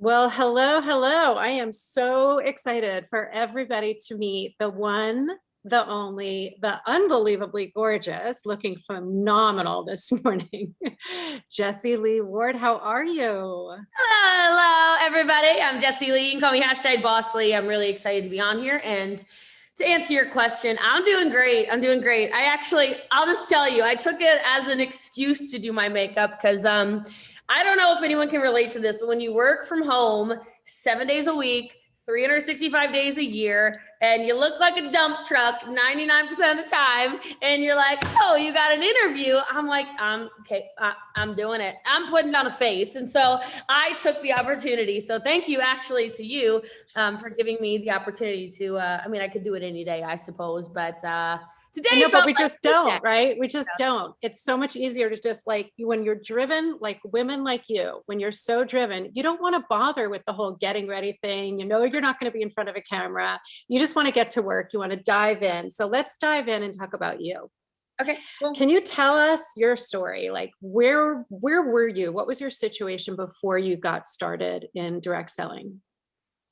Well, hello, hello. I am so excited for everybody to meet the one, the only, the unbelievably gorgeous, looking phenomenal this morning, Jessie Lee Ward. How are you? Hello, everybody. I'm Jessie Lee. You can call me #Boss Lee. I'm really excited to be on here. And to answer your question, I'm doing great. I'm doing great. I'll just tell you, I took it as an excuse to do my makeup because I don't know if anyone can relate to this, but when you work from home 7 days a week, 365 days a year, and you look like a dump truck 99% of the time, and you're like, oh, you got an interview. I'm like, okay, I'm doing it. I'm putting on a face. And so I took the opportunity. So thank you actually to you for giving me the opportunity to, I could do it any day, I suppose, but today No, but felt we like just a good don't, day. right? We just don't. It's so much easier to just like when you're driven, like women like you, when you're so driven, you don't want to bother with the whole getting ready thing. You know, you're not going to be in front of a camera. You just want to get to work. You want to dive in. So let's dive in and talk about you. Okay, cool. Can you tell us your story? Like where were you? What was your situation before you got started in direct selling?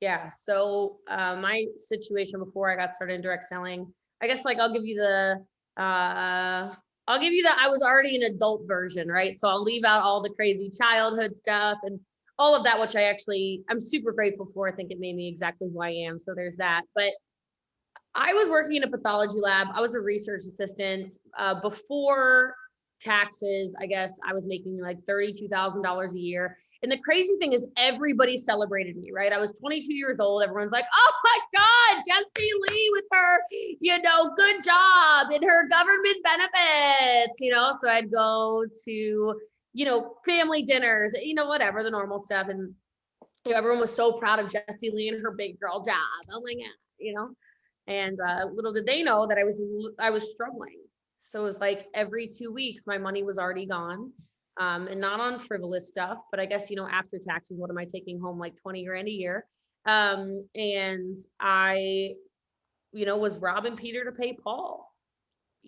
Yeah. So my situation before I got started in direct selling, I guess like I'll give you the I was already an adult version, right? So I'll leave out all the crazy childhood stuff and all of that, which I'm super grateful for. I think it made me exactly who I am. So there's that. But I was working in a pathology lab. I was a research assistant. Before taxes, I guess I was making like $32,000 a year. And the crazy thing is everybody celebrated me, right? I was 22 years old. Everyone's like, oh my God, Jessie Lee with her, good job and her government benefits, so I'd go to, family dinners, whatever, the normal stuff. And everyone was so proud of Jessie Lee and her big girl job. Oh my God, and little did they know that I was struggling. So it was like every 2 weeks, my money was already gone, and not on frivolous stuff. But I guess, after taxes, what am I taking home? Like 20 grand a year. And I, was robbing Peter to pay Paul.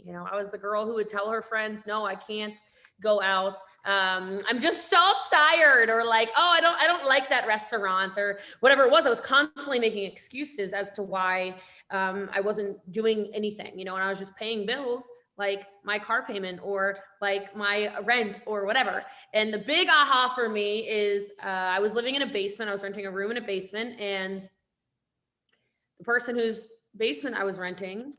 I was the girl who would tell her friends, no, I can't go out. I'm just so tired, or like, oh, I don't like that restaurant, or whatever it was. I was constantly making excuses as to why I wasn't doing anything, and I was just paying bills, like my car payment or like my rent or whatever. And the big aha for me is I was living in a basement. I was renting a room in a basement, and the person whose basement I was renting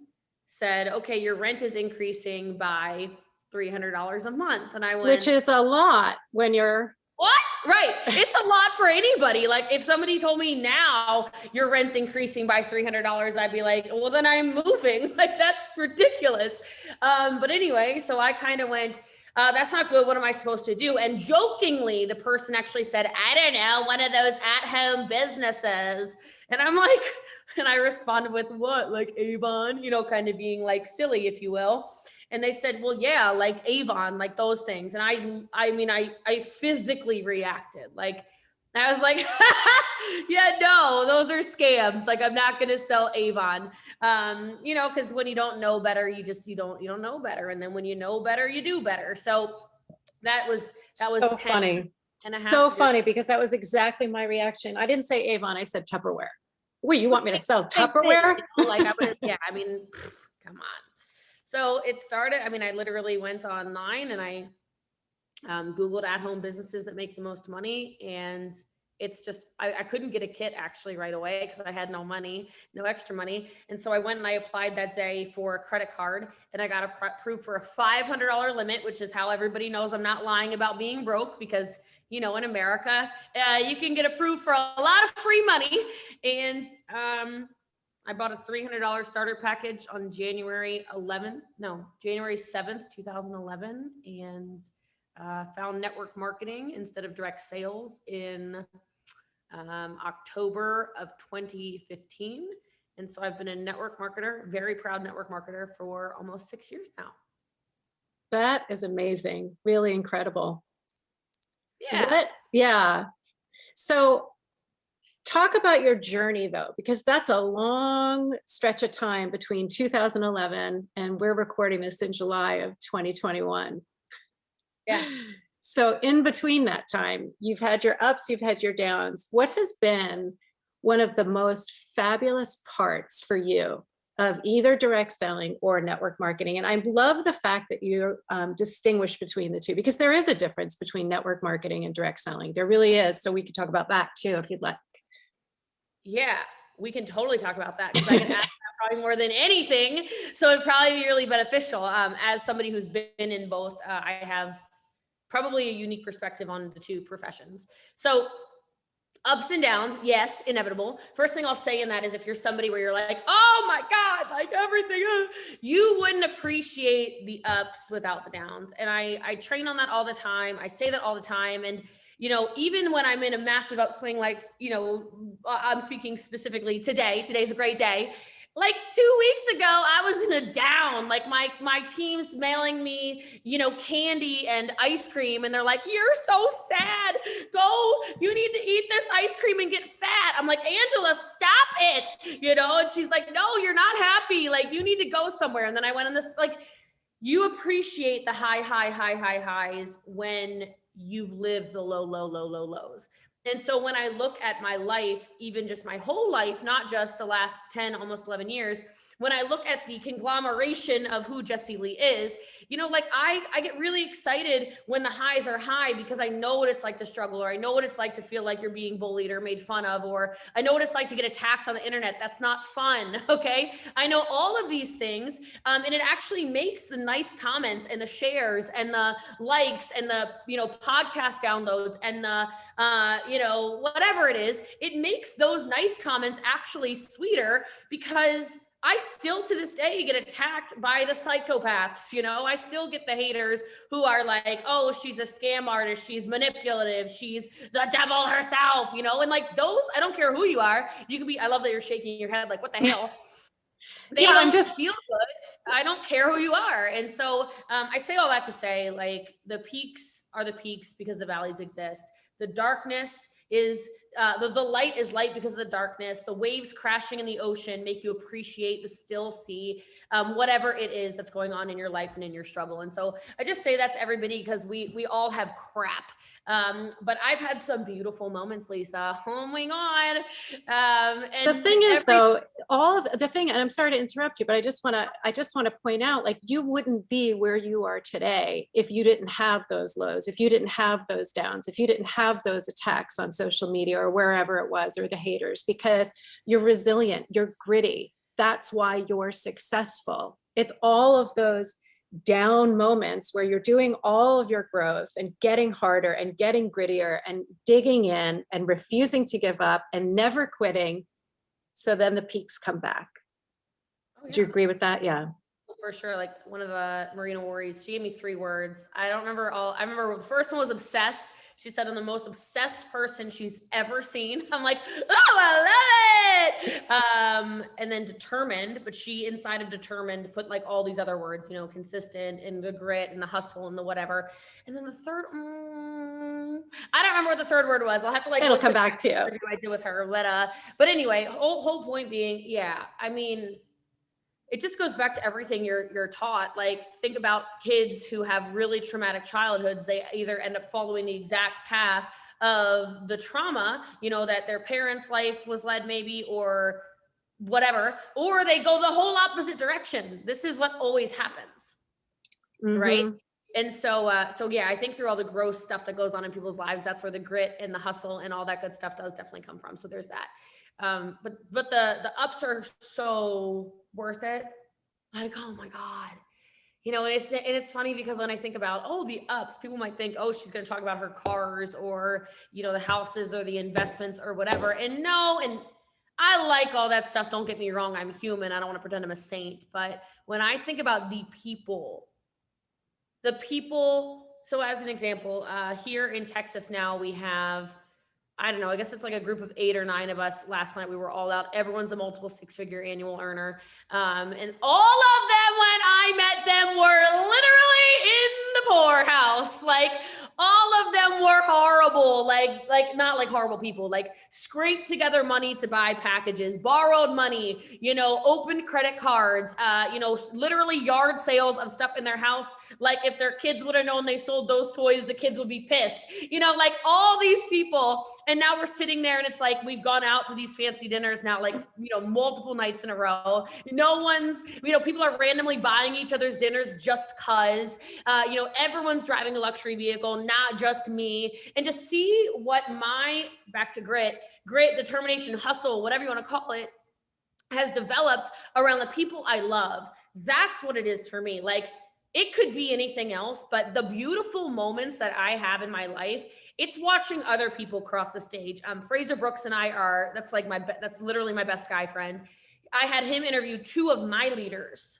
said, okay, your rent is increasing by $300 a month. And I went, Which is a lot when you're what? Right. It's a lot for anybody. Like if somebody told me now your rent's increasing by $300, I'd be like, well, then I'm moving. Like that's ridiculous. But anyway, so I kind of went, that's not good. What am I supposed to do? And jokingly, the person actually said, I don't know, one of those at-home businesses. And I'm like, and I responded with what? Like Avon, kind of being like silly, if you will. And they said, well, yeah, like Avon, like those things. And I physically reacted. Like, I was like, yeah, no, those are scams. Like, I'm not going to sell Avon. Cause when you don't know better, you don't know better. And then when you know better, you do better. So that was so funny. So funny because that was exactly my reaction. I didn't say Avon. I said Tupperware. Wait, you want me to sell Tupperware? Like I would, yeah, come on. So it started, I literally went online and I Googled at-home businesses that make the most money. And it's just, I couldn't get a kit actually right away because I had no money, no extra money. And so I went and I applied that day for a credit card and I got approved for a $500 limit, which is how everybody knows I'm not lying about being broke because, in America, you can get approved for a lot of free money. And I bought a $300 starter package on January 7th, 2011, and found network marketing instead of direct sales in October of 2015. And so I've been a network marketer, very proud network marketer for almost 6 years now. That is amazing. Really incredible. Yeah. Yeah. So talk about your journey though, because that's a long stretch of time between 2011 and we're recording this in July of 2021. Yeah. So in between that time, you've had your ups, you've had your downs. What has been one of the most fabulous parts for you of either direct selling or network marketing? And I love the fact that you distinguish between the two, because there is a difference between network marketing and direct selling. There really is. So we could talk about that too, if you'd like. Yeah, we can totally talk about that, because I can ask that probably more than anything. So it'd probably be really beneficial. As somebody who's been in both, I have probably a unique perspective on the two professions. So ups and downs, yes, inevitable. First thing I'll say in that is, if you're somebody where you're like, oh my God, like everything, you wouldn't appreciate the ups without the downs. And I train on that all the time. I say that all the time. And, you know, even when I'm in a massive upswing, like, you know, I'm speaking specifically today, today's a great day. Like 2 weeks ago, I was in a down, like my team's mailing me, you know, candy and ice cream. And they're like, you're so sad. Go, you need to eat this ice cream and get fat. I'm like, Angela, stop it. You know? And she's like, no, you're not happy. Like, you need to go somewhere. And then I went on this, like, you appreciate the highs when you've lived the lows. And so when I look at my life, even just my whole life, not just the last 10, almost 11 years, when I look at the conglomeration of who Jessie Lee is, you know, like I get really excited when the highs are high, because I know what it's like to struggle, or I know what it's like to feel like you're being bullied or made fun of, or I know what it's like to get attacked on the internet. That's not fun. Okay. I know all of these things. And it actually makes the nice comments and the shares and the likes and the, you know, podcast downloads and the, you know, whatever it is, it makes those nice comments actually sweeter, because I still to this day get attacked by the psychopaths. You know, I still get the haters who are like, oh, she's a scam artist, she's manipulative, she's the devil herself, you know, and like those, I don't care who you are. You can be, I love that you're shaking your head like, what the hell? They Yeah, don't feel good. I don't care who you are. And so I say all that to say, like, the peaks are the peaks because the valleys exist. The darkness is the light is light because of the darkness. The waves crashing in the ocean make you appreciate the still sea, whatever it is that's going on in your life and in your struggle. And so I just say that to everybody, because we all have crap. But I've had some beautiful moments, Lisa. Oh my God. And the thing is, though, all of the thing, and I'm sorry to interrupt you, but I just want to point out, like, you wouldn't be where you are today if you didn't have those lows, if you didn't have those downs, if you didn't have those attacks on social media or wherever it was, or the haters, because you're resilient, you're gritty. That's why you're successful. It's all of those down moments where you're doing all of your growth and getting harder and getting grittier and digging in and refusing to give up and never quitting. So then the peaks come back. Oh, yeah. Do you agree with that? Yeah. For sure. Like, one of the Marina Worries, she gave me 3 words. I don't remember all. I remember the first one was obsessed. She said, I'm the most obsessed person she's ever seen. I'm like, oh, I love it. And then determined, but she, inside of determined, put like all these other words, you know, consistent and the grit and the hustle and the whatever. And then the third, I don't remember what the third word was. I'll have to like, it'll come back to you. I did with her. But anyway, whole point being, yeah, I mean, it just goes back to everything you're taught. Like, think about kids who have really traumatic childhoods. They either end up following the exact path of the trauma, you know, that their parents' life was led maybe, or whatever, or they go the whole opposite direction. This is what always happens. Mm-hmm. Right. And so yeah, I think through all the gross stuff that goes on in people's lives, that's where the grit and the hustle and all that good stuff does definitely come from. So there's that. But the ups are so worth it. Like, oh my God, you know, and it's funny because when I think about, oh, the ups, people might think, oh, she's going to talk about her cars or, you know, the houses or the investments or whatever. And no, and I like all that stuff. Don't get me wrong. I'm human. I don't want to pretend I'm a saint, but when I think about the people, so as an example, here in Texas now we have, I don't know, I guess it's like a group of 8 or 9 of us. Last night we were all out. Everyone's a multiple 6-figure annual earner. And all of them, when I met them, were literally in the poorhouse. Like, All of them were horrible, like not like horrible people, like scraped together money to buy packages, borrowed money, you know, opened credit cards, you know, literally yard sales of stuff in their house. Like if their kids would have known they sold those toys, the kids would be pissed, you know, like all these people. And now we're sitting there and it's like, we've gone out to these fancy dinners now, like, you know, multiple nights in a row. No one's, you know, people are randomly buying each other's dinners just cause, you know, everyone's driving a luxury vehicle, not just me. And to see what my, back to grit, determination, hustle, whatever you want to call it, has developed around the people I love. That's what it is for me. Like, it could be anything else, but the beautiful moments that I have in my life, it's watching other people cross the stage. Fraser Brooks and I are, that's literally my best guy friend. I had him interview 2 of my leaders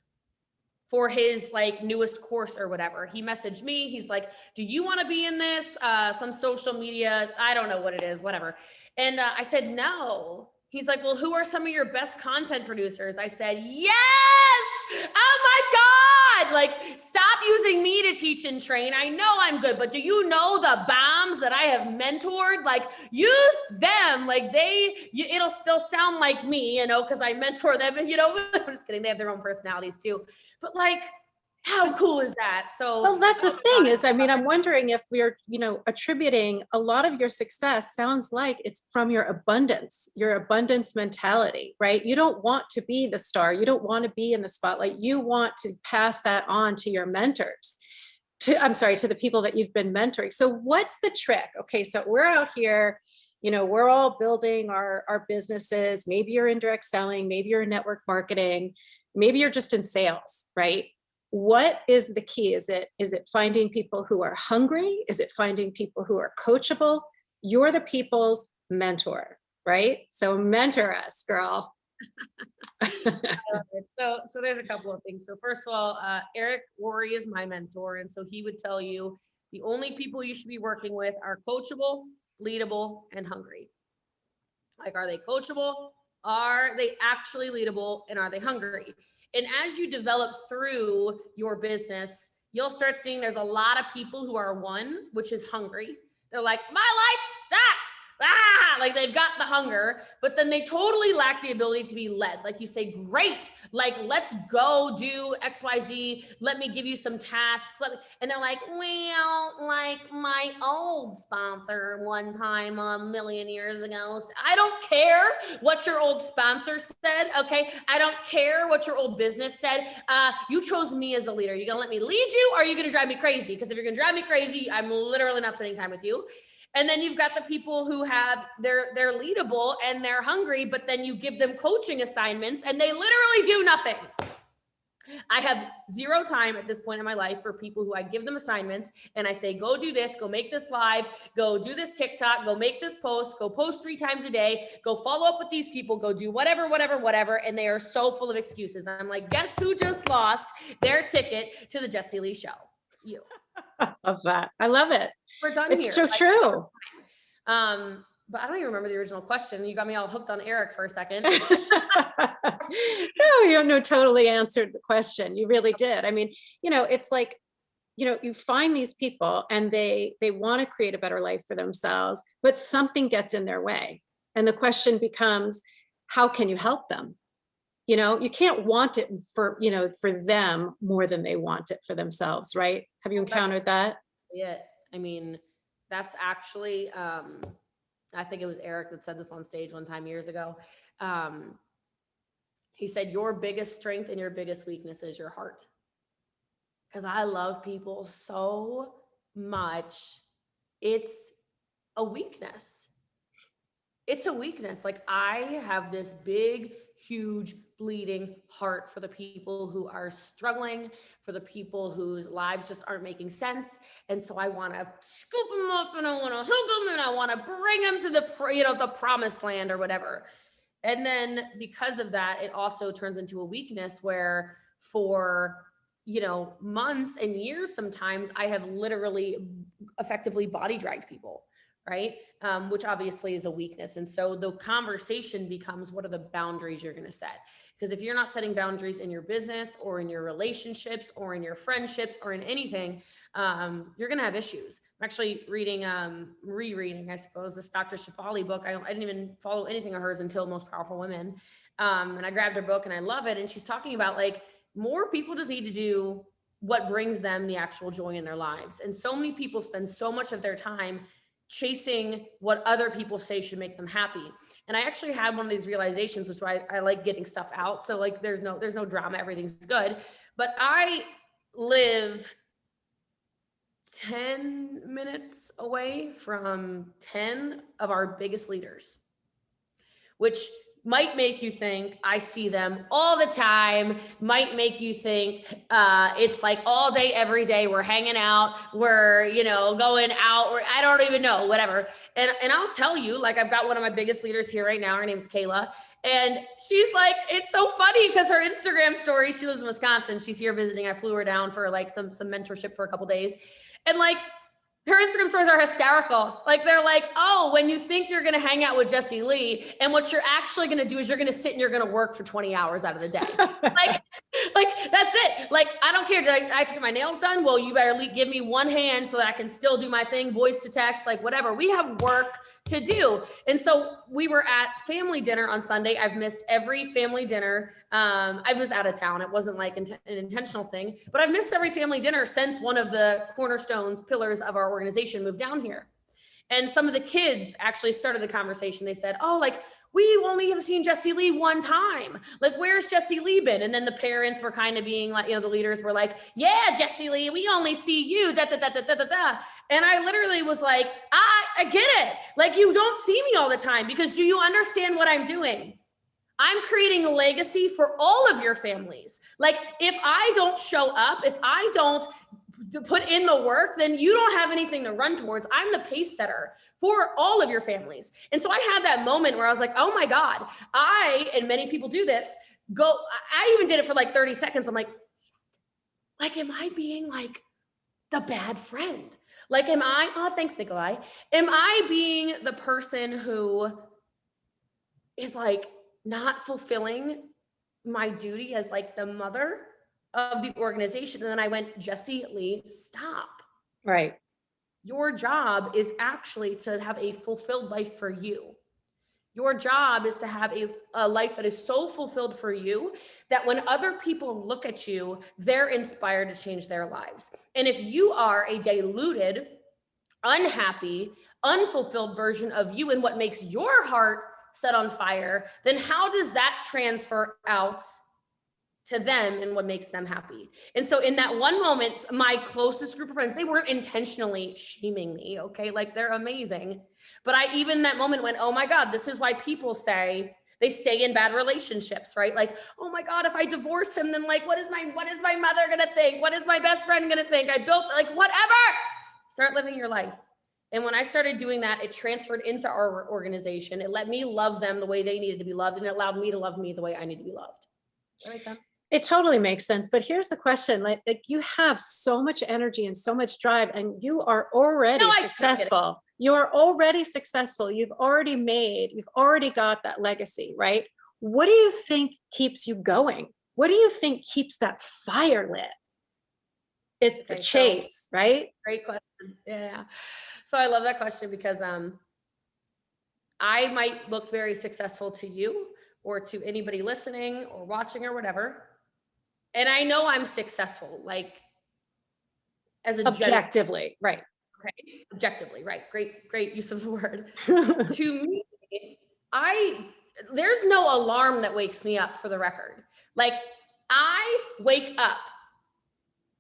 for his like newest course or whatever. He messaged me. He's like, do you want to be in this? Some social media, I don't know what it is, whatever. And I said, no. He's like, well, who are some of your best content producers? I said, yes. Oh my God. Like, stop using me to teach and train. I know I'm good, but do you know the bombs that I have mentored? Like, use them. Like they'll sound like me, you know, because I mentor them, you know, I'm just kidding. They have their own personalities too. But like, how cool is that? So, well, that's the thing is, I mean, I'm wondering if we're, you know, attributing a lot of your success sounds like it's from your abundance mentality, right? You don't want to be the star. You don't want to be in the spotlight. You want to pass that on to your mentors, to the people that you've been mentoring. So what's the trick? Okay. So we're out here, you know, we're all building our businesses. Maybe you're in direct selling, maybe you're in network marketing, maybe you're just in sales, right? What is the key? Is it finding people who are hungry? Is it finding people who are coachable? You're the people's mentor, right? So mentor us, girl. So there's a couple of things. So first of all, Eric Worre is my mentor. And so he would tell you the only people you should be working with are coachable, leadable, and hungry. Like, are they coachable? Are they actually leadable? And are they hungry? And as you develop through your business, you'll start seeing there's a lot of people who are one, which is hungry. They're like, my life sucks. Like they've got the hunger, but then they totally lack the ability to be led. Like you say, great, like, let's go do XYZ. Let me give you some tasks. And they're like, well, like my old sponsor one time a million years ago. I don't care what your old sponsor said. Okay. I don't care what your old business said. You chose me as a leader. You're going to let me lead you, or are you going to drive me crazy? Because if you're going to drive me crazy, I'm literally not spending time with you. And then you've got the people who have, they're leadable and they're hungry, but then you give them coaching assignments and they literally do nothing. I have zero time at this point in my life for people who I give them assignments and I say, go do this, go make this live, go do this TikTok, go make this post, go post 3 times a day, go follow up with these people, go do whatever. And they are so full of excuses. I'm like, guess who just lost their ticket to the Jessie Lee show? You. Of that. I love it. We're done it's here. so true. But I don't even remember the original question. You got me all hooked on Eric for a second. No, totally answered the question. You really did. I mean, you know, it's like, you know, you find these people and they want to create a better life for themselves, but something gets in their way. And the question becomes, how can you help them? You know, you can't want it for them more than they want it for themselves, right? Have you encountered that? Yeah. I mean, that's actually, I think it was Eric that said this on stage one time years ago. He said, your biggest strength and your biggest weakness is your heart. Because I love people so much. It's a weakness. It's a weakness. Like, I have this big, huge, bleeding heart for the people who are struggling, for the people whose lives just aren't making sense. And so I want to scoop them up and I want to hook them and I want to bring them to the promised land or whatever. And then because of that, it also turns into a weakness where for, months and years, sometimes I have literally effectively body dragged people. right? Which obviously is a weakness. And so the conversation becomes, what are the boundaries you're going to set? Because if you're not setting boundaries in your business or in your relationships or in your friendships or in anything, you're going to have issues. I'm actually reading, rereading, I suppose, this Dr. Shefali book. I didn't even follow anything of hers until Most Powerful Women. And I grabbed her book and I love it. And she's talking about like, more people just need to do what brings them the actual joy in their lives. And so many people spend so much of their time chasing what other people say should make them happy. And I actually had one of these realizations, which is why I like getting stuff out. So like, there's no drama, everything's good. But I live 10 minutes away from 10 of our biggest leaders, which might make you think I see them all the time, might make you think it's like all day, every day, we're hanging out, we're, you know, going out, or I don't even know, whatever. And I'll tell you, like, I've got one of my biggest leaders here right now. Her name's Kayla. And she's like, it's so funny because her Instagram story, she lives in Wisconsin. She's here visiting. I flew her down for like some mentorship for a couple days. And like, her Instagram stories are hysterical. Like, they're like, oh, when you think you're going to hang out with Jessie Lee, and what you're actually going to do is you're going to sit and you're going to work for 20 hours out of the day. like that's it. Like, I don't care. Did I have to get my nails done? Well, you better give me one hand so that I can still do my thing, voice to text, like whatever. We have work to do. And so we were at family dinner on Sunday. I've missed every family dinner. I was out of town. It wasn't like an intentional thing, but I've missed every family dinner since one of the cornerstones, pillars of our organization moved down here. And some of the kids actually started the conversation. They said, oh, like, we only have seen Jessie Lee one time. Like, where's Jessie Lee been? And then the parents were kind of being like, you know, the leaders were like, yeah, Jessie Lee, we only see you, da, da, da, da, da, da, da. And I literally was like, I get it. Like, you don't see me all the time, because do you understand what I'm doing? I'm creating a legacy for all of your families. Like, if I don't show up, if I don't put in the work, then you don't have anything to run towards. I'm the pace setter for all of your families. And so I had that moment where I was like, oh my God, and many people do this, I even did it for like 30 seconds. I'm like, am I being like the bad friend? Like, oh, thanks, Nikolai. Am I being the person who is like not fulfilling my duty as like the mother of the organization? And then I went, Jessie Lee, stop. Right. Your job is actually to have a fulfilled life for you. Your job is to have a life that is so fulfilled for you that when other people look at you, they're inspired to change their lives. And if you are a diluted, unhappy, unfulfilled version of you and what makes your heart set on fire, then how does that transfer out to them and what makes them happy? And so in that one moment, my closest group of friends, they weren't intentionally shaming me, okay? Like, they're amazing. But I even in that moment went, oh my God, this is why people say they stay in bad relationships, right? Like, oh my God, if I divorce him, then like, what is my mother gonna think? What is my best friend gonna think? I built, like, whatever. Start living your life. And when I started doing that, it transferred into our organization. It let me love them the way they needed to be loved, and it allowed me to love me the way I need to be loved. Does that make sense? It totally makes sense. But here's the question, like you have so much energy and so much drive, and you are already successful. You are already successful. You've already got that legacy, right? What do you think keeps you going? What do you think keeps that fire lit? It's the chase, right? Great question. Yeah. So I love that question because I might look very successful to you or to anybody listening or watching or whatever. And I know I'm successful, like as a objectively, right? Okay, objectively, right? Great use of the word. To me, there's no alarm that wakes me up, for the record. Like, I wake up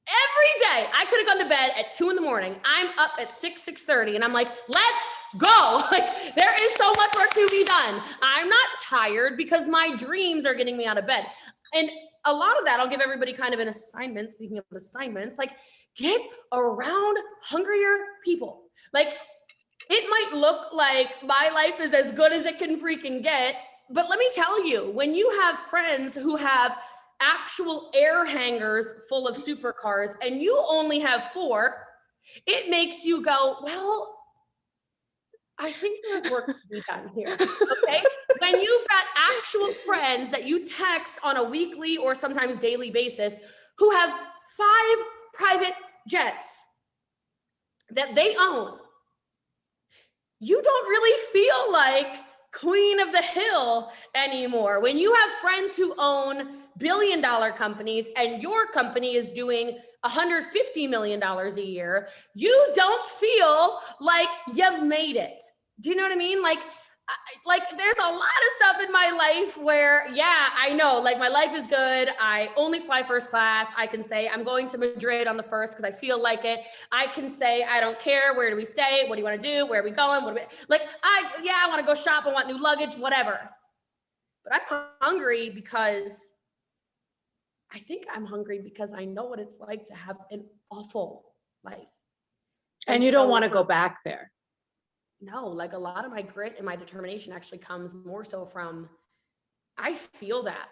every day. I could have gone to bed at 2 a.m. I'm up at 6:30, and I'm like, let's go. Like, there is so much work to be done. I'm not tired because my dreams are getting me out of bed. And a lot of that, I'll give everybody kind of an assignment. Speaking of assignments, like, get around hungrier people. Like, it might look like my life is as good as it can freaking get, but let me tell you, when you have friends who have actual air hangers full of supercars and you only have 4, it makes you go, well, I think there's work to be done here. Okay. When you've got actual friends that you text on a weekly or sometimes daily basis who have 5 private jets that they own, you don't really feel like queen of the hill anymore. When you have friends who own billion-dollar companies and your company is doing $150 million a year, you don't feel like you've made it. Do you know what I mean? Like there's a lot of stuff in my life where, yeah, I know, like my life is good. I only fly first class. I can say I'm going to Madrid on the 1st because I feel like it. I can say, I don't care. Where do we stay? What do you want to do? Where are we going? I want to go shop. I want new luggage, whatever. But I'm hungry because I know what it's like to have an awful life. And you don't want to go back there. No, like a lot of my grit and my determination actually comes more so from, I feel that.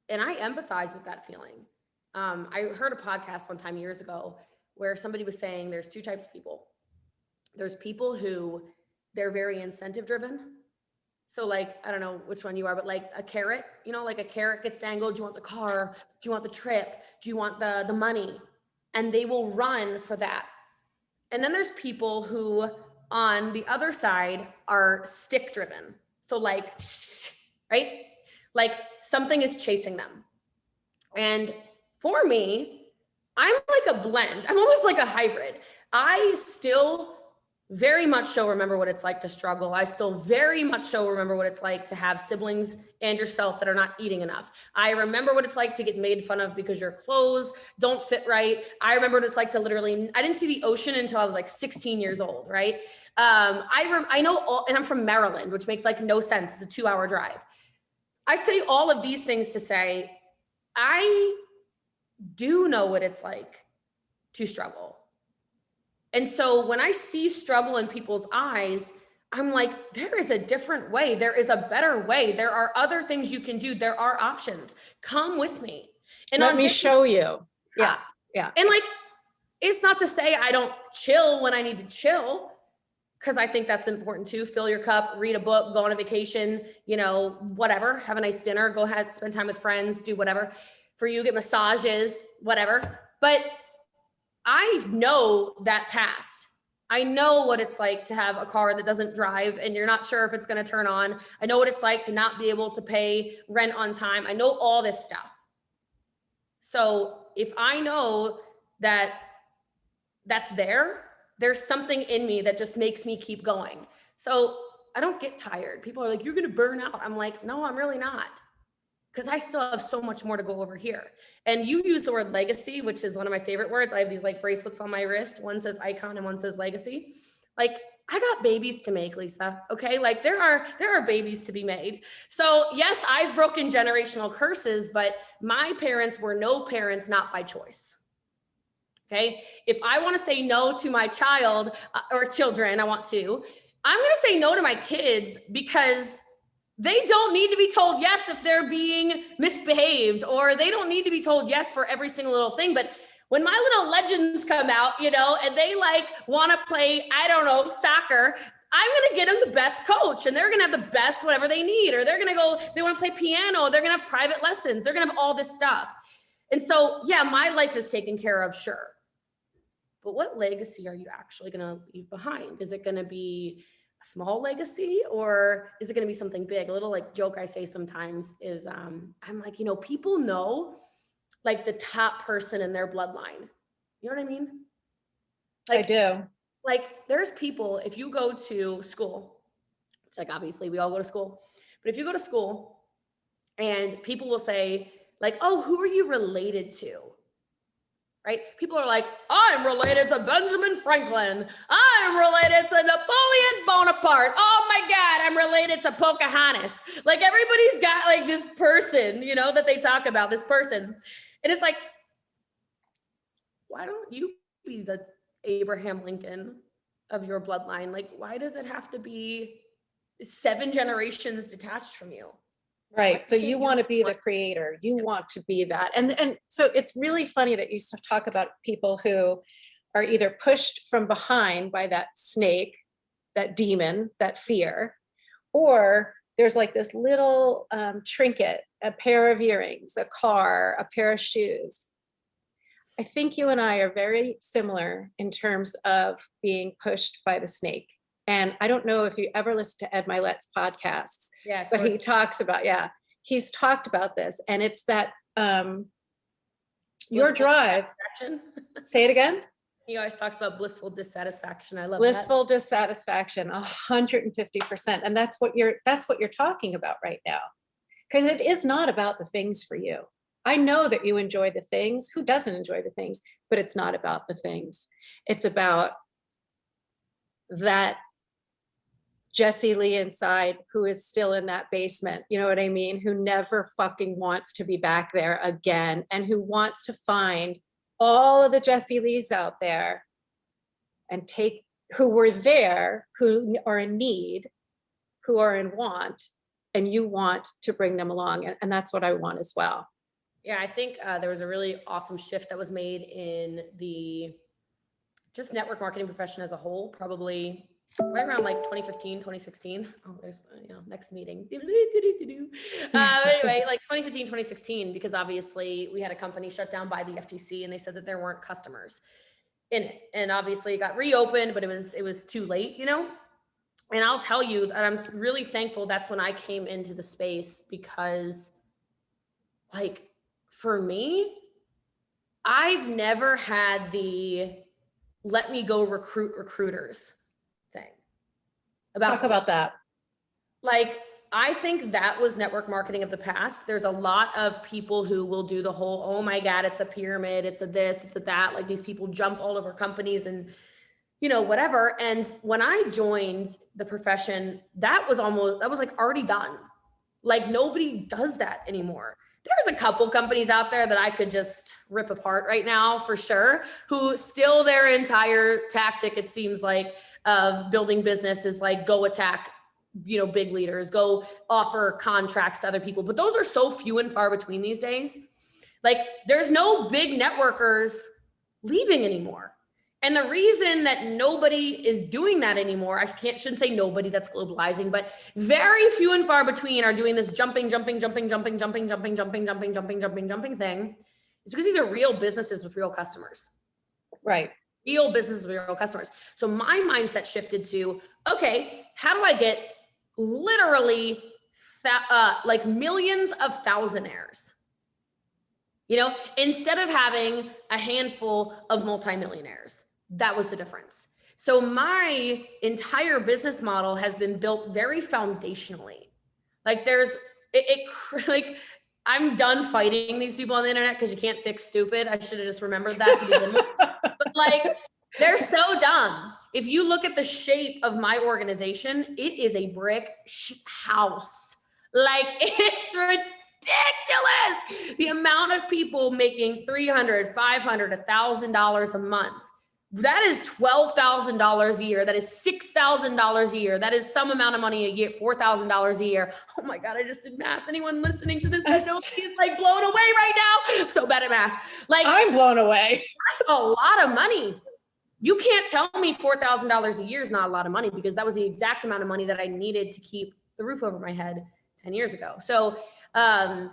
And I empathize with that feeling. I heard a podcast one time years ago where somebody was saying there's 2 types of people. There's people who they're very incentive driven. So like, I don't know which one you are, but like a carrot, like a carrot gets dangled. Do you want the car? Do you want the trip? Do you want the money? And they will run for that. And then there's people who on the other side are stick driven. So like, right? Like something is chasing them. And for me, I'm like a blend. I'm almost like a hybrid. I still very much so remember what it's like to struggle. I still very much so remember what it's like to have siblings and yourself that are not eating enough. I remember what it's like to get made fun of because your clothes don't fit right. I remember what it's like to I didn't see the ocean until I was like 16 years old, right? I know and I'm from Maryland, which makes like no sense. It's a 2-hour drive. I say all of these things to say, I do know what it's like to struggle. And so when I see struggle in people's eyes, I'm like, there is a different way. There is a better way. There are other things you can do. There are options. Come with me. And let me show you. Yeah. Yeah. And like, it's not to say I don't chill when I need to chill, because I think that's important too. Fill your cup, read a book, go on a vacation, whatever, have a nice dinner, go ahead, spend time with friends, do whatever for you, get massages, whatever. But I know that past. I know what it's like to have a car that doesn't drive and you're not sure if it's going to turn on. I know what it's like to not be able to pay rent on time. I know all this stuff. So if I know that that's there's something in me that just makes me keep going. So I don't get tired. People are like, you're going to burn out. I'm like, no, I'm really not. Because I still have so much more to go over here. And you use the word legacy, which is one of my favorite words. I have these like bracelets on my wrist. One says icon and one says legacy. Like, I got babies to make, Lisa. Okay. Like there are babies to be made. So yes, I've broken generational curses, but my parents were no parents, not by choice. Okay. If I want to say no to my child or children, I'm going to say no to my kids because they don't need to be told yes if they're being misbehaved, or they don't need to be told yes for every single little thing. But when my little legends come out, and they like want to play, I don't know, soccer, I'm going to get them the best coach and they're going to have the best whatever they need, or they're going to go, they want to play piano, they're going to have private lessons, they're going to have all this stuff. And so, yeah, my life is taken care of, sure. But what legacy are you actually going to leave behind? Is it going to be small legacy, or is it going to be something big? A little like joke I say sometimes is I'm like, people know like the top person in their bloodline. You know what I mean? Like, I do. Like there's people, if you go to school, it's like, obviously we all go to school, but if you go to school and people will say like, oh, who are you related to? Right? People are like, I'm related to Benjamin Franklin. I'm related to Napoleon Bonaparte. Oh my God, I'm related to Pocahontas. Like everybody's got like this person, that they talk about, this person. And it's like, why don't you be the Abraham Lincoln of your bloodline? Like, why does it have to be 7 generations detached from you? Right. So you want to be the creator. You want to be that. And so it's really funny that you talk about people who are either pushed from behind by that snake, that demon, that fear, or there's like this little trinket, a pair of earrings, a car, a pair of shoes. I think you and I are very similar in terms of being pushed by the snake. And I don't know if you ever listen to Ed Milet's podcasts, Yeah, but he talks about, he's talked about this. And it's that your drive. Say it again. He always talks about blissful dissatisfaction. I love blissful dissatisfaction, 150%. And that's what you're talking about right now. Because it is not about the things for you. I know that you enjoy the things. Who doesn't enjoy the things? But it's not about the things. It's about that Jessie Lee inside who is still in that basement. You know what I mean? Who never fucking wants to be back there again, and who wants to find all of the Jessie Lees out there and take who were there, who are in need, who are in want, and you want to bring them along. And that's what I want as well. Yeah, I think there was a really awesome shift that was made in the just network marketing profession as a whole, probably right around like 2015, 2016. Oh, there's, next meeting. Anyway, like 2015, 2016, because obviously we had a company shut down by the FTC and they said that there weren't customers in it. And obviously it got reopened, but it was too late, And I'll tell you that I'm really thankful that's when I came into the space, because like for me, I've never had the let me go recruit recruiters thing. Talk about that. Like, I think that was network marketing of the past. There's a lot of people who will do the whole, oh my God, it's a pyramid, it's a this, it's a that. Like these people jump all over companies and whatever. And when I joined the profession, that was like already done. Like nobody does that anymore. There's a couple companies out there that I could just rip apart right now for sure, who still their entire tactic, it seems like, of building business is like go attack, big leaders, go offer contracts to other people. But those are so few and far between these days. Like there's no big networkers leaving anymore. And the reason that nobody is doing that anymore, shouldn't say nobody, that's globalizing, but very few and far between are doing this jumping thing, is because these are real businesses with real customers. Right. Real businesses with real customers. So my mindset shifted to, okay, how do I get literally like millions of thousandaires? Instead of having a handful of multimillionaires. That was the difference. So my entire business model has been built very foundationally. Like like I'm done fighting these people on the internet because you can't fix stupid. I should have just remembered that to begin with. But like, they're so dumb. If you look at the shape of my organization, it is a brick house. Like it's ridiculous. The amount of people making $300, $500, $1,000 a month. That is $12,000 a year. That is $6,000 a year. That is some amount of money a year, $4,000 a year. Oh my God, I just did math. Anyone listening to this is like blown away right now. I'm so bad at math. Like I'm blown away. That's a lot of money. You can't tell me $4,000 a year is not a lot of money, because that was the exact amount of money that I needed to keep the roof over my head 10 years ago. So, and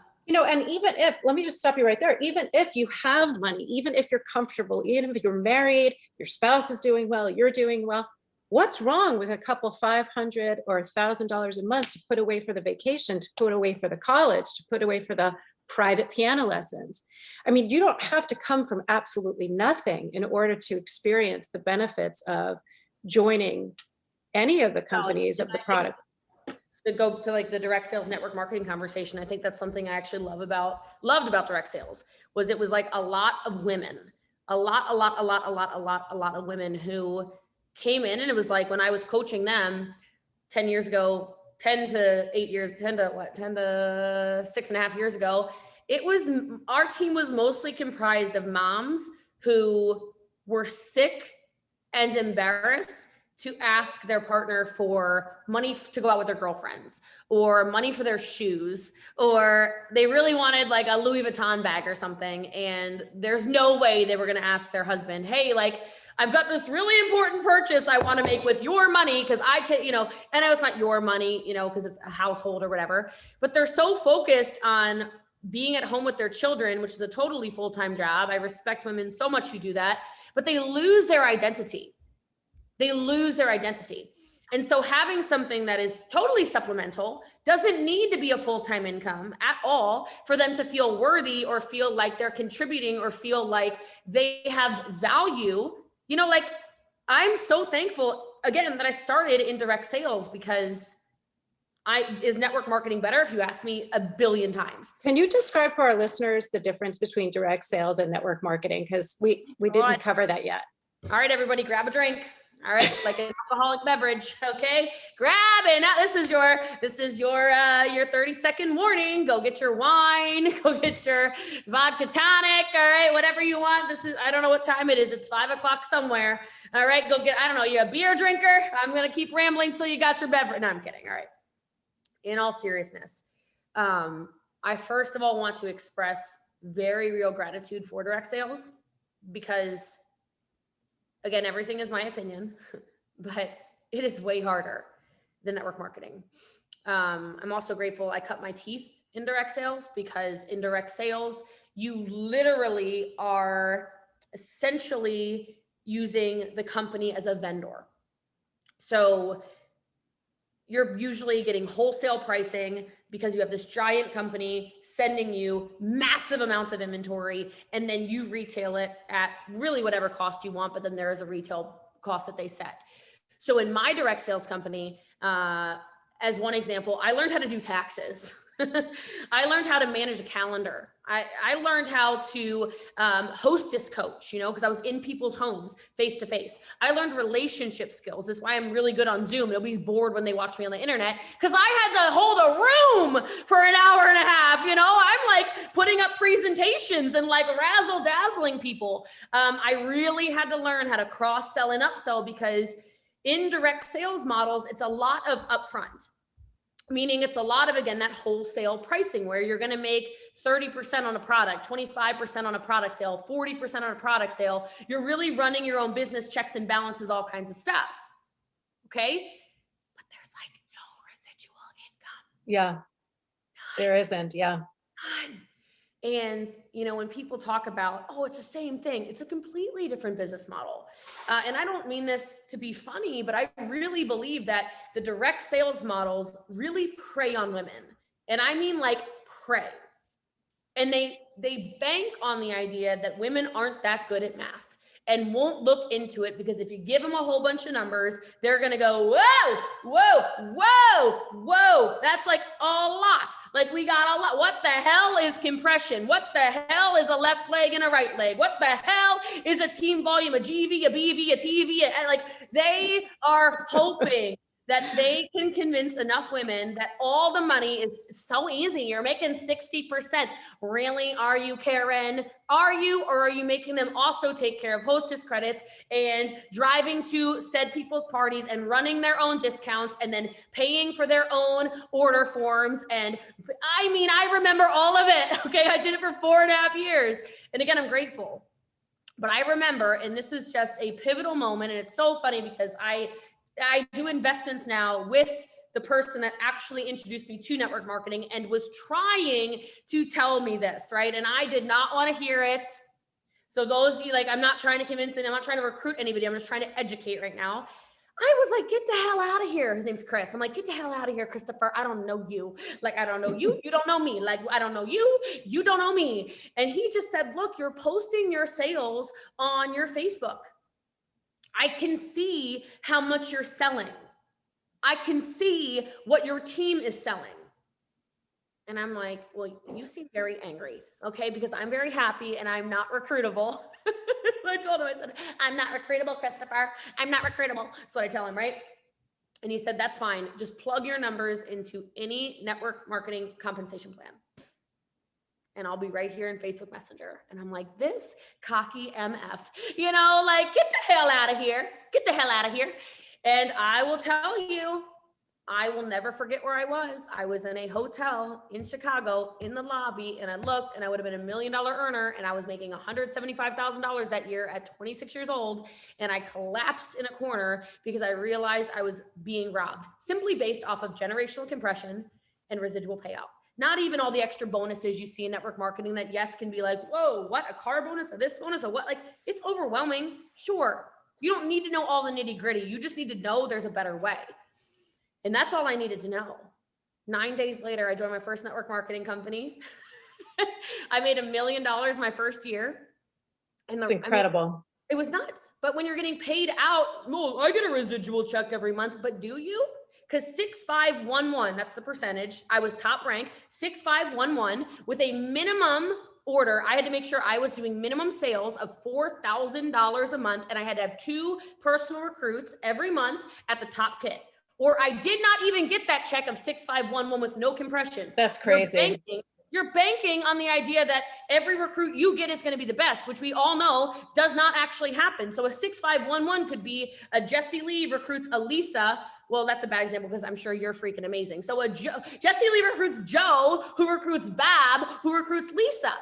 even if, let me just stop you right there. Even if you have money, even if you're comfortable, even if you're married, your spouse is doing well, you're doing well, what's wrong with a couple $500 or $1,000 a month to put away for the vacation, to put away for the college, to put away for the private piano lessons? I mean, you don't have to come from absolutely nothing in order to experience the benefits of joining any of the companies of the product. To go to like the direct sales network marketing conversation, I think that's something I actually loved about direct sales, was it was like a lot of women, a lot of women who came in, and it was like when I was coaching them 10 years ago, 10 to 6.5 years ago, our team was mostly comprised of moms who were sick and embarrassed to ask their partner for money to go out with their girlfriends, or money for their shoes, or they really wanted like a Louis Vuitton bag or something. And there's no way they were going to ask their husband, hey, like, I've got this really important purchase I want to make with your money because I take, and I know it's not your money, because it's a household or whatever, but they're so focused on being at home with their children, which is a totally full-time job. I respect women so much who do that, but they lose their identity. And so having something that is totally supplemental doesn't need to be a full-time income at all for them to feel worthy or feel like they're contributing or feel like they have value. Like I'm so thankful again that I started in direct sales because is network marketing better if you ask me a billion times. Can you describe for our listeners the difference between direct sales and network marketing? Because we didn't cover that yet. All right, everybody grab a drink. All right, like an alcoholic beverage, okay? Grab it. Now this is your 30-second warning. Go get your wine, go get your vodka tonic, all right? Whatever you want. I don't know what time it is. It's 5:00 somewhere. All right, go get, I don't know, you're a beer drinker? I'm gonna keep rambling till you got your beverage. No, I'm kidding, all right. In all seriousness, I first of all want to express very real gratitude for direct sales because again, everything is my opinion, but it is way harder than network marketing. I'm also grateful I cut my teeth in direct sales because in direct sales, you literally are essentially using the company as a vendor. So you're usually getting wholesale pricing because you have this giant company sending you massive amounts of inventory, and then you retail it at really whatever cost you want, but then there is a retail cost that they set. So in my direct sales company, as one example, I learned how to do taxes. I learned how to manage a calendar. I learned how to hostess coach, because I was in people's homes face to face. I learned relationship skills. That's why I'm really good on Zoom. Nobody's bored when they watch me on the internet because I had to hold a room for an hour and a half. I'm like putting up presentations and like razzle dazzling people. I really had to learn how to cross sell and upsell because in direct sales models, it's a lot of upfront. Meaning it's a lot of, again, that wholesale pricing where you're going to make 30% on a product, 25% on a product sale, 40% on a product sale. You're really running your own business, checks and balances, all kinds of stuff. Okay. But there's like no residual income. Yeah. There isn't. Yeah. None. And, when people talk about, oh, it's the same thing, it's a completely different business model. And I don't mean this to be funny, but I really believe that the direct sales models really prey on women. And I mean like prey. And they bank on the idea that women aren't that good at math and won't look into it because if you give them a whole bunch of numbers, they're going to go, whoa. That's like a lot. Like we got a lot. What the hell is compression? What the hell is a left leg and a right leg? What the hell is a team volume, a GV, a BV, a TV? Like they are hoping that they can convince enough women that all the money is so easy. You're making 60%. Really? Are you, Karen? Are you, or are you making them also take care of hostess credits and driving to said people's parties and running their own discounts and then paying for their own order forms? And I remember all of it. Okay. I did it for 4.5 years. And again, I'm grateful, but I remember, and this is just a pivotal moment. And it's so funny because I do investments now with the person that actually introduced me to network marketing and was trying to tell me this, right? And I did not want to hear it. So those of you, like, I'm not trying to convince it. I'm not trying to recruit anybody. I'm just trying to educate right now. I was like, get the hell out of here. His name's Chris. I'm like, get the hell out of here, Christopher. I don't know you. Like, I don't know you. You don't know me. Like, I don't know you. You don't know me. And he just said, look, you're posting your sales on your Facebook. I can see how much you're selling. I can see what your team is selling. And I'm like, well, you seem very angry, okay? Because I'm very happy and I'm not recruitable. I told him, I said, I'm not recruitable, Christopher. I'm not recruitable. That's what I tell him, right? And he said, that's fine. Just plug your numbers into any network marketing compensation plan. And I'll be right here in Facebook Messenger. And I'm like, this cocky MF, like, get the hell out of here. Get the hell out of here. And I will tell you, I will never forget where I was. I was in a hotel in Chicago in the lobby, and I looked, and I would have been $1 million earner, and I was making $175,000 that year at 26 years old. And I collapsed in a corner because I realized I was being robbed simply based off of generational compression and residual payout. Not even all the extra bonuses you see in network marketing that, yes, can be like, whoa, what, a car bonus, or this bonus, or what? Like, it's overwhelming. Sure. You don't need to know all the nitty gritty. You just need to know there's a better way. And that's all I needed to know. 9 days later, I joined my first network marketing company. I made $1 million my first year. And It's incredible. it was nuts. But when you're getting paid out, well, I get a residual check every month, but do you? Because 6511, that's the percentage. I was top rank, 6511 with a minimum order. I had to make sure I was doing minimum sales of $4,000 a month. And I had to have 2 personal recruits every month at the top kit. Or I did not even get that check of 6511 with no compression. That's crazy. You're banking on the idea that every recruit you get is going to be the best, which we all know does not actually happen. So a 6511 could be a Jessie Lee recruits a Lisa. Well, that's a bad example because I'm sure you're freaking amazing. So Jessie Lee recruits Joe, who recruits Bab, who recruits Lisa.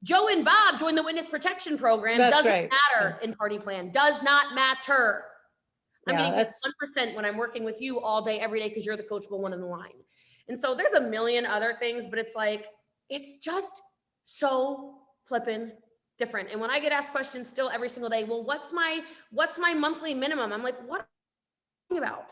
Joe and Bob join the witness protection program. Doesn't matter in party plan. Does not matter. I'm getting 1% when I'm working with you all day, every day, because you're the coachable one in the line. And so there's a million other things, but it's like, it's just so flippin' different. And when I get asked questions still every single day, well, what's my monthly minimum? I'm like, what are you talking about?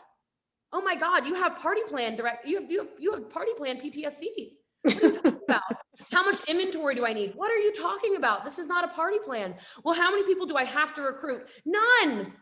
Oh my God, you have party plan you have party plan PTSD. What are you talking about? How much inventory do I need? What are you talking about? This is not a party plan. Well, how many people do I have to recruit? None.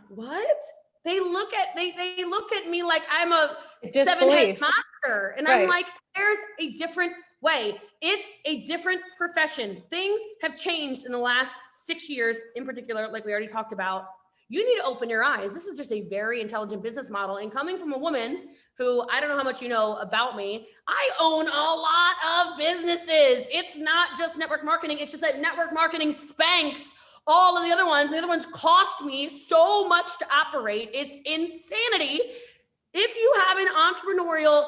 What? They look at me like I'm a 7-head monster. And I'm like, there's a different way. It's a different profession. Things have changed in the last 6 years in particular, like we already talked about. You need to open your eyes. This is just a very intelligent business model. And coming from a woman who, I don't know how much you know about me, I own a lot of businesses. It's not just network marketing. It's just that network marketing spanks all of the other ones. The other ones cost me so much to operate. It's insanity. If you have an entrepreneurial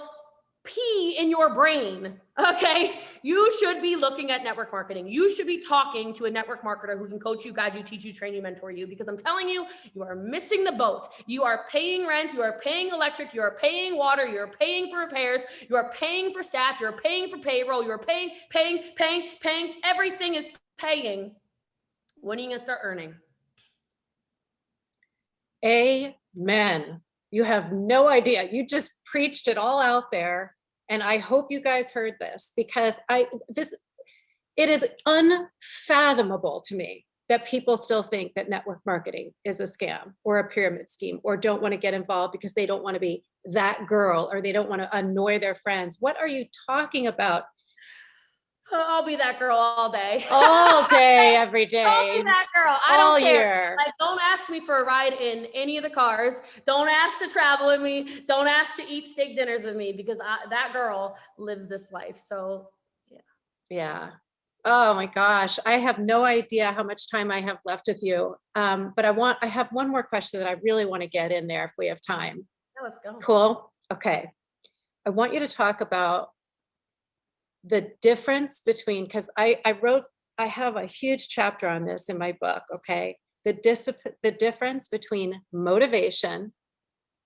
pea in your brain, okay, you should be looking at network marketing. You should be talking to a network marketer who can coach you, guide you, teach you, train you, mentor you, because I'm telling you, you are missing the boat. You are paying rent, you are paying electric, you are paying water, you are paying for repairs, you are paying for staff, you are paying for payroll, you are paying. Everything is paying. When are you going to start earning? Amen. You have no idea. You just preached it all out there. And I hope you guys heard this, because it is unfathomable to me that people still think that network marketing is a scam or a pyramid scheme, or don't want to get involved because they don't want to be that girl, or they don't want to annoy their friends. What are you talking about? I'll be that girl all day. All day, every day. I'll be that girl. I all don't care. Year. Like, don't ask me for a ride in any of the cars. Don't ask to travel with me. Don't ask to eat steak dinners with me, because that girl lives this life. So, yeah. Yeah. Oh my gosh. I have no idea how much time I have left with you. But I have one more question that I really want to get in there if we have time. Yeah, let's go. Cool. Okay. I want you to talk about the difference between, because I have a huge chapter on this in my book. Okay. The difference between motivation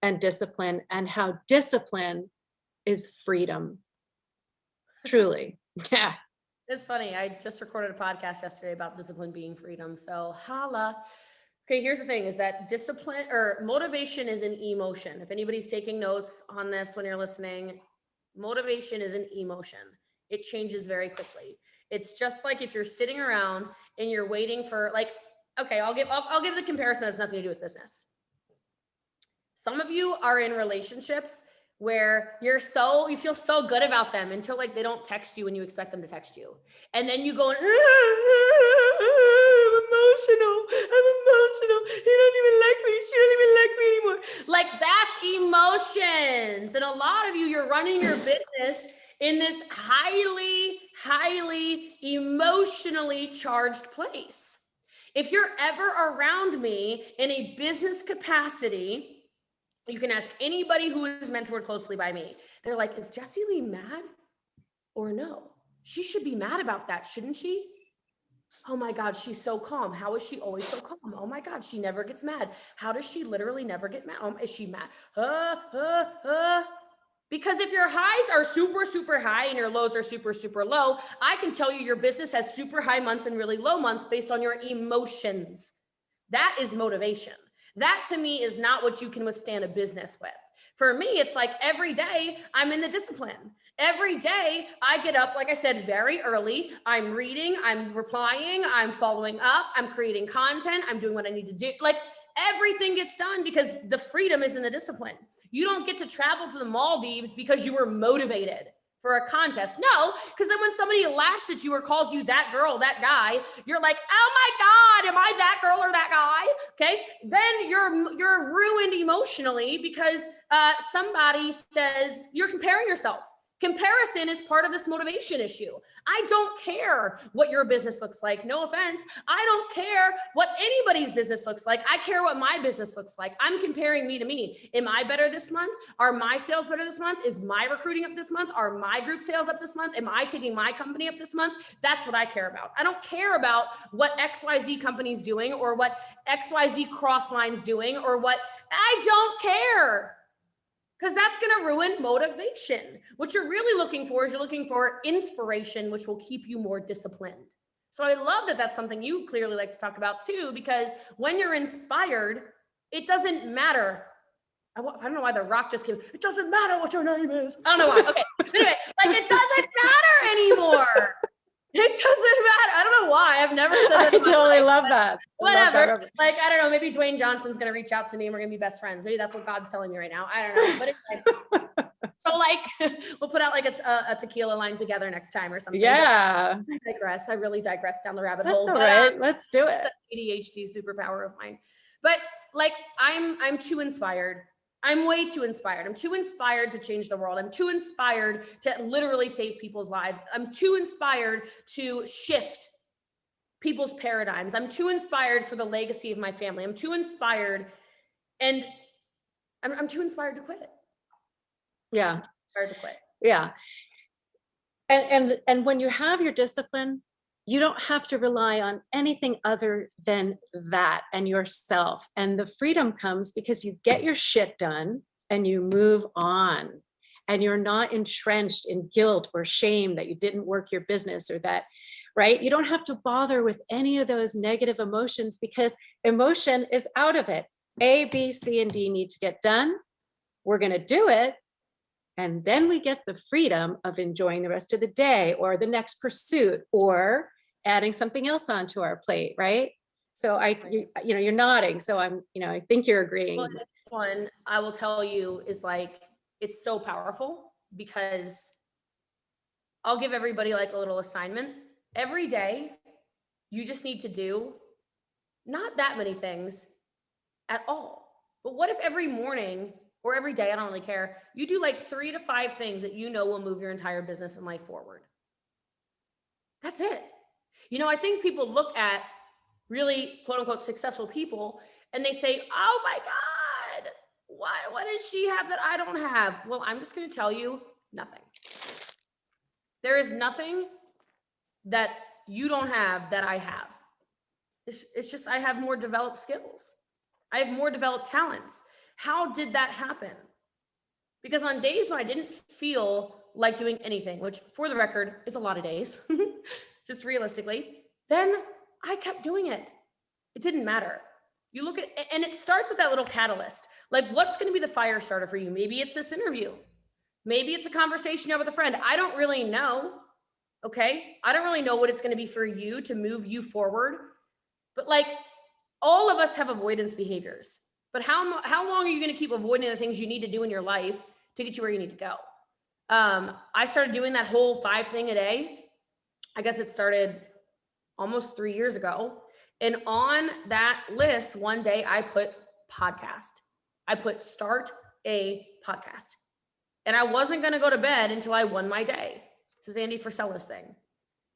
and discipline, and how discipline is freedom. Truly. Yeah. It's funny. I just recorded a podcast yesterday about discipline being freedom. So holla. Okay, here's the thing, is that discipline or motivation is an emotion. If anybody's taking notes on this when you're listening, motivation is an emotion. It changes very quickly. It's just like if you're sitting around and you're waiting for, like, okay, I'll give the comparison that's nothing to do with business. Some of you are in relationships where you feel so good about them until, like, they don't text you when you expect them to text you. And then you go, I'm emotional. He don't even like me. She don't even like me anymore. Like, that's emotions. And a lot of you, you're running your business in this highly, highly emotionally charged place. If you're ever around me in a business capacity, You can ask anybody who is mentored closely by me. They're like, is Jessie Lee mad or no? She should be mad about that, shouldn't she? Oh my God, she's so calm. How is she always so calm? Oh my God, she never gets mad. How does she literally never get mad? Is she mad? Because if your highs are super, super high and your lows are super, super low, I can tell you your business has super high months and really low months based on your emotions. That is motivation. That to me is not what you can withstand a business with. For me, it's like every day I'm in the discipline. Every day I get up, like I said, very early. I'm reading, I'm replying, I'm following up, I'm creating content, I'm doing what I need to do. Like everything gets done because the freedom is in the discipline. You don't get to travel to the Maldives because you were motivated for a contest. No, because then when somebody laughs at you or calls you that girl, that guy, you're like, oh my God, am I that girl or that guy? Okay. Then you're ruined emotionally because somebody says you're comparing yourself. Comparison is part of this motivation issue. I don't care what your business looks like. No offense. I don't care what anybody's business looks like. I care what my business looks like. I'm comparing me to me. Am I better this month? Are my sales better this month? Is my recruiting up this month? Are my group sales up this month? Am I taking my company up this month? That's what I care about. I don't care about what XYZ company's doing or what XYZ Crossline's doing or what, I don't care. Because that's going to ruin motivation. What you're really looking for is you're looking for inspiration, which will keep you more disciplined. So I love that that's something you clearly like to talk about too, because when you're inspired, it doesn't matter. I don't know why The Rock just came. It doesn't matter what your name is. I don't know why. Okay. Anyway, like it doesn't matter anymore. It doesn't matter. I don't know why. I've never said that. I totally love that. Whatever. Like, I don't know. Maybe Dwayne Johnson's going to reach out to me and we're going to be best friends. Maybe that's what God's telling me right now. I don't know. But anyway, so like, we'll put out like a tequila line together next time or something. Yeah. I digress. I really digress down the rabbit That's hole. all But, right. Let's do it. ADHD superpower of mine. But like, I'm too inspired. I'm way too inspired. I'm too inspired to change the world. I'm too inspired to literally save people's lives. I'm too inspired to shift people's paradigms. I'm too inspired for the legacy of my family. I'm too inspired, and I'm too inspired to quit. Yeah. Inspired to quit. Yeah. And when you have your discipline, you don't have to rely on anything other than that and yourself. And the freedom comes because you get your shit done and you move on. And you're not entrenched in guilt or shame that you didn't work your business or that, right? You don't have to bother with any of those negative emotions because emotion is out of it. A, B, C, and D need to get done. We're going to do it. And then we get the freedom of enjoying the rest of the day or the next pursuit or adding something else onto our plate, right? So you're nodding. So I think you're agreeing. Well, this one I will tell you is like, it's so powerful because I'll give everybody like a little assignment. Every day, you just need to do not that many things at all. But what if every morning or every day, I don't really care, you do like 3 to 5 things that you know will move your entire business and life forward? That's it. I think people look at really quote unquote successful people and they say, oh my God, what does she have that I don't have? Well, I'm just going to tell you nothing. There is nothing that you don't have that I have. It's just, I have more developed skills. I have more developed talents. How did that happen? Because on days when I didn't feel like doing anything, which for the record is a lot of days, just realistically, then I kept doing it. It didn't matter. You look at, and it starts with that little catalyst. Like, what's going to be the fire starter for you? Maybe it's this interview. Maybe it's a conversation you have with a friend. I don't really know. Okay. I don't really know what it's going to be for you to move you forward. But like, all of us have avoidance behaviors. But how long are you going to keep avoiding the things you need to do in your life to get you where you need to go? I started doing that whole 5 thing a day. I guess it started almost 3 years ago. And on that list, one day I put podcast. I put start a podcast. And I wasn't going to go to bed until I won my day. This is Andy Frisella's thing.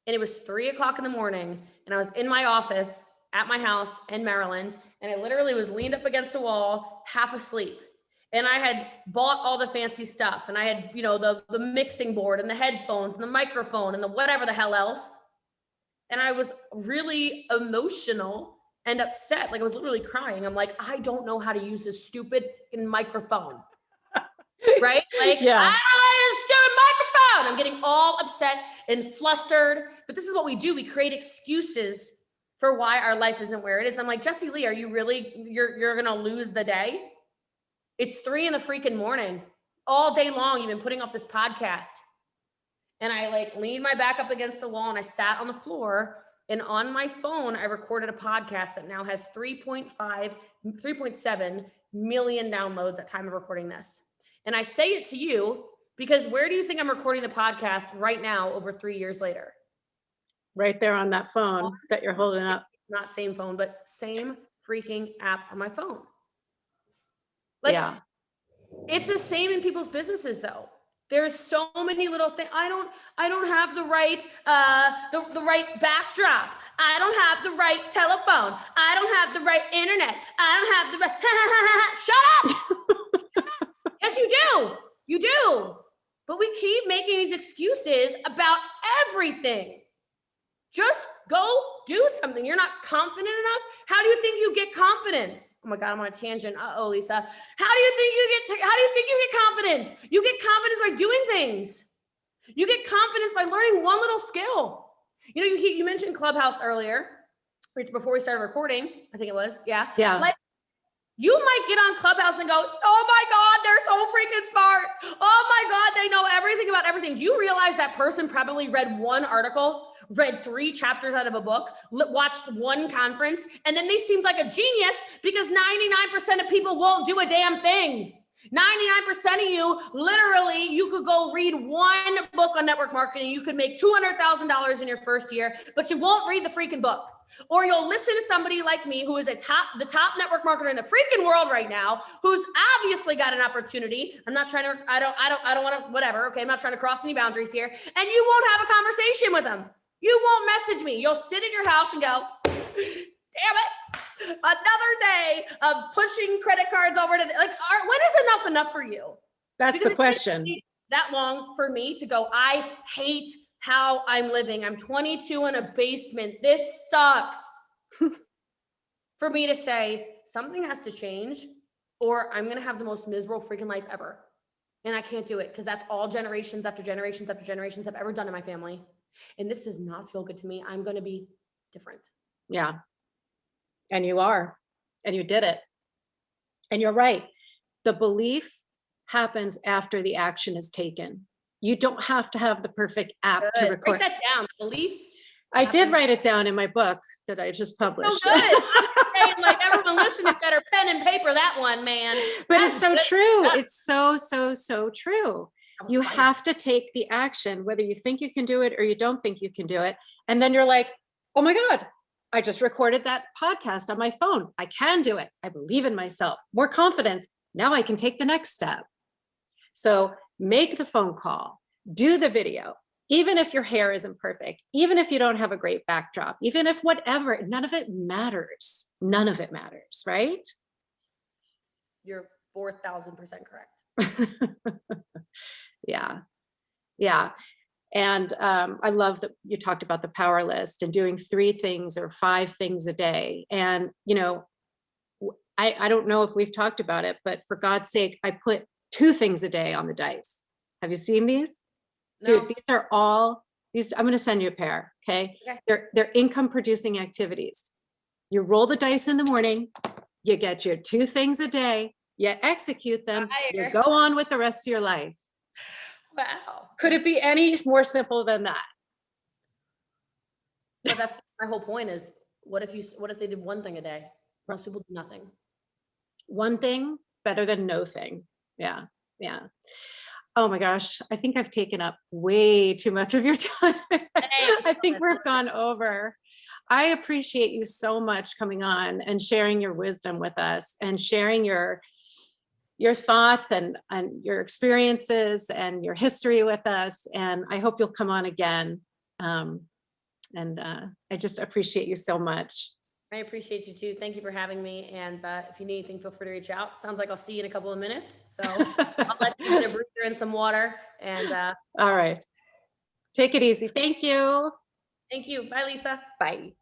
And it was 3:00 in the morning. And I was in my office at my house in Maryland. And I literally was leaned up against a wall, half asleep. and I had bought all the fancy stuff, and I had, you know, the mixing board and the headphones and the microphone and the whatever the hell else. And I was really emotional and upset. Like I was literally crying. I'm like, I don't know how to use this stupid microphone. Right? Like, Yeah. I don't know how to use this stupid microphone. I'm getting all upset and flustered. But this is what we do. We create excuses for why our life isn't where it is. I'm like, Jessie Lee, are you really, you're going to lose the day? It's 3 a.m. all day long. You've been putting off this podcast. And I like leaned my back up against the wall and I sat on the floor, and on my phone, I recorded a podcast that now has 3.7 million downloads at time of recording this. And I say it to you because where do you think I'm recording the podcast right now over 3 years later? Right there on that phone that you're holding up. Not same phone, but same freaking app on my phone. Like, yeah. It's the same in people's businesses though. There's so many little things. I don't have the right, the right backdrop. I don't have the right telephone. I don't have the right internet. I don't have the right, shut up. Yes, you do. You do. But we keep making these excuses about everything. Just go do something. You're not confident enough. How do you think you get confidence? Oh my God, I'm on a tangent. Uh-oh, Lisa. How do you think you get confidence? You get confidence by doing things. You get confidence by learning one little skill. You know, you mentioned Clubhouse earlier, before we started recording, I think it was. Yeah. Yeah. Like, you might get on Clubhouse and go, oh my God, they're so freaking smart. Oh my God, they know everything about everything. Do you realize that person probably read one article, read 3 chapters out of a book, watched one conference, and then they seemed like a genius because 99% of people won't do a damn thing. 99% of you, literally, you could go read one book on network marketing. You could make $200,000 in your first year, but you won't read the freaking book. Or you'll listen to somebody like me who is the top network marketer in the freaking world right now, who's obviously got an opportunity. I'm not trying to, I don't want to, whatever. Okay. I'm not trying to cross any boundaries here. And you won't have a conversation with them. You won't message me. You'll sit in your house and go, damn it. Another day of pushing credit cards over to, like, when is enough for you? That's because the question. That long for me to go, I hate how I'm living. I'm 22 in a basement. This sucks. For me to say something has to change or I'm going to have the most miserable freaking life ever. And I can't do it because that's all generations after generations after generations have ever done in my family. And this does not feel good to me. I'm going to be different. Yeah. And you are, and you did it. And you're right. The belief happens after the action is taken. You don't have to have the perfect app to record. Write that down. Belief. I did write it down in my book that I just published. So good. I'm saying, like, everyone listening better pen and paper that one, man. But it's so true. It's so true. You have to take the action, whether you think you can do it or you don't think you can do it. And then you're like, oh my God, I just recorded that podcast on my phone. I can do it. I believe in myself. More confidence. Now I can take the next step. So make the phone call, do the video, even if your hair isn't perfect, even if you don't have a great backdrop, even if whatever, none of it matters. None of it matters, right? You're 4,000% correct. Yeah. Yeah. And I love that you talked about the power list and doing 3 things or 5 things a day. And, you know, I don't know if we've talked about it, but for God's sake, I put 2 things a day on the dice. Have you seen these? No. Dude, these are all these. I'm going to send you a pair. Okay. They're income producing activities. You roll the dice in the morning, you get your 2 things a day, you execute them, you go on with the rest of your life. Wow. Could it be any more simple than that? But that's my whole point is what if they did 1 thing a day? Most people do nothing. 1 thing better than no thing. Yeah. Yeah. Oh my gosh. I think I've taken up way too much of your time. I think we've gone over. I appreciate you so much coming on and sharing your wisdom with us and sharing your thoughts and your experiences and your history with us. And I hope you'll come on again. I just appreciate you so much. I appreciate you too. Thank you for having me. And if you need anything, feel free to reach out. Sounds like I'll see you in a couple of minutes. So I'll let you get a breather and some water. And All right. Take it easy. Thank you. thank you. Bye, Lisa. Bye.